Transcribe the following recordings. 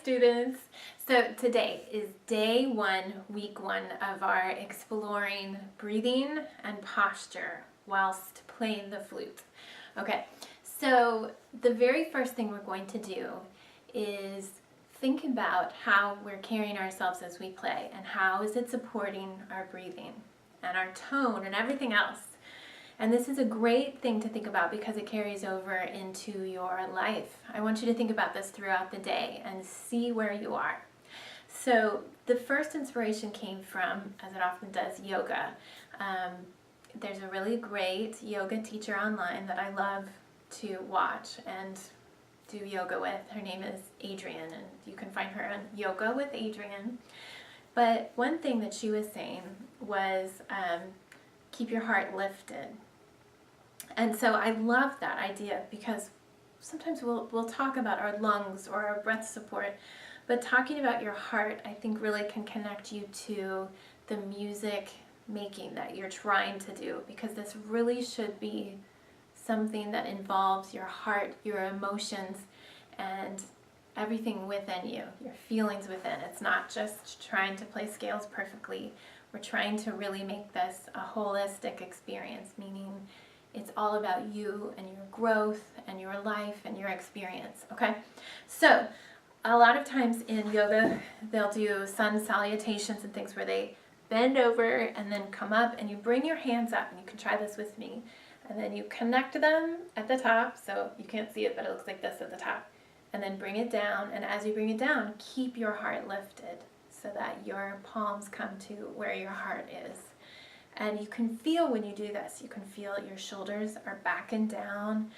students. So today is day 1, week 1 of our exploring breathing and posture whilst playing the flute. Okay, so the very first thing we're going to do is think about how we're carrying ourselves as we play and how is it supporting our breathing and our tone and everything else. And this is a great thing to think about because it carries over into your life. I want you to think about this throughout the day and see where you are. So the first inspiration came from, as it often does, yoga. There's a really great yoga teacher online that I love to watch and do yoga with. Her name is Adrienne, and you can find her on Yoga with Adrienne. But one thing that she was saying was keep your heart lifted. And so I love that idea because sometimes we'll talk about our lungs or our breath support, but talking about your heart I think really can connect you to the music making that you're trying to do, because this really should be something that involves your heart, your emotions, and everything within you, your feelings within. It's not just trying to play scales perfectly. We're trying to really make this a holistic experience, meaning it's all about you and your growth and your life and your experience, okay? So a lot of times in yoga, they'll do sun salutations and things where they bend over and then come up, and you bring your hands up, and you can try this with me. And then you connect them at the top, so you can't see it, but it looks like this at the top. And then bring it down, and as you bring it down, keep your heart lifted so that your palms come to where your heart is. And you can feel when you do this, you can feel your shoulders are back and down.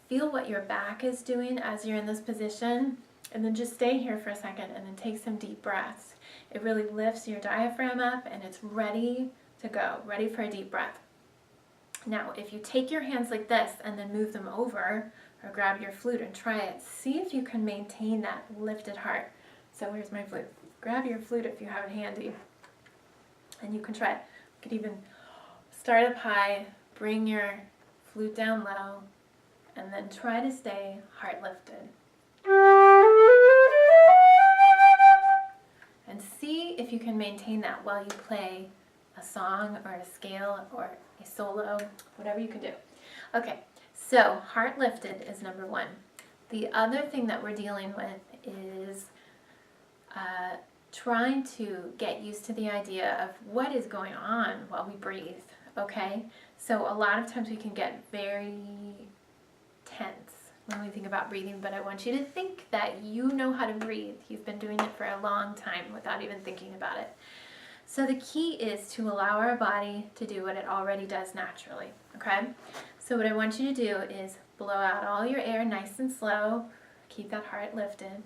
Feel what your back is doing as you're in this position, and then just stay here for a second and then take some deep breaths. It really lifts your diaphragm up and it's ready to go, ready for a deep breath. Now, if you take your hands like this and then move them over, or grab your flute and try it, see if you can maintain that lifted heart. So here's my flute. Grab your flute if you have it handy, and you can try it. You could even start up high, bring your flute down low, and then try to stay heart lifted. And see if you can maintain that while you play a song or a scale or a solo, whatever you can do. Okay, so heart lifted is number 1. The other thing that we're dealing with is trying to get used to the idea of what is going on while we breathe, okay? So a lot of times we can get very tense when we think about breathing, but I want you to think that you know how to breathe. You've been doing it for a long time without even thinking about it. So the key is to allow our body to do what it already does naturally, okay? So what I want you to do is blow out all your air nice and slow. Keep that heart lifted.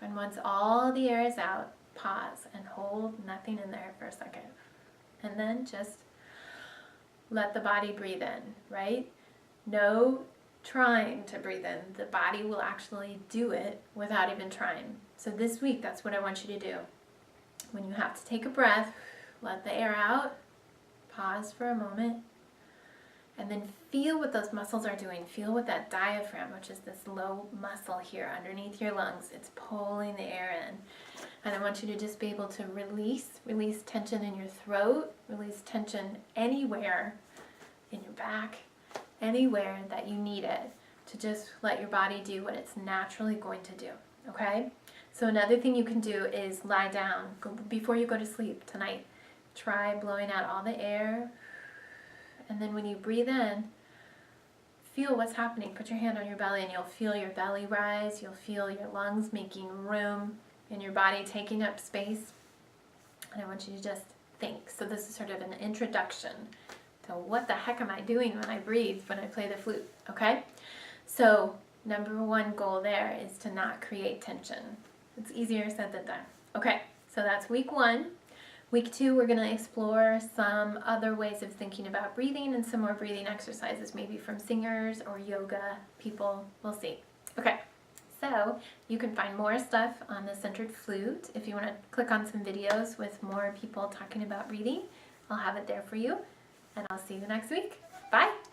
And once all the air is out, pause and hold nothing in there for a second. And then just let the body breathe in, right? No trying to breathe in. The body will actually do it without even trying. So this week, that's what I want you to do. When you have to take a breath, let the air out, pause for a moment, and then feel what those muscles are doing. Feel what that diaphragm, which is this low muscle here underneath your lungs, it's pulling the air in. And I want you to just be able to release tension in your throat, release tension anywhere in your back, anywhere that you need it, to just let your body do what it's naturally going to do, okay? So another thing you can do is lie down before you go to sleep tonight. Try blowing out all the air, and then when you breathe in, feel what's happening. Put your hand on your belly and you'll feel your belly rise. You'll feel your lungs making room in your body, taking up space. And I want you to just think. So this is sort of an introduction to what the heck am I doing when I breathe, when I play the flute, okay? So number 1 goal there is to not create tension. It's easier said than done. Okay, so that's week 1. Week 2, we're going to explore some other ways of thinking about breathing and some more breathing exercises, maybe from singers or yoga people. We'll see. Okay, so you can find more stuff on the Centered Flute. If you want to click on some videos with more people talking about breathing, I'll have it there for you. And I'll see you next week. Bye!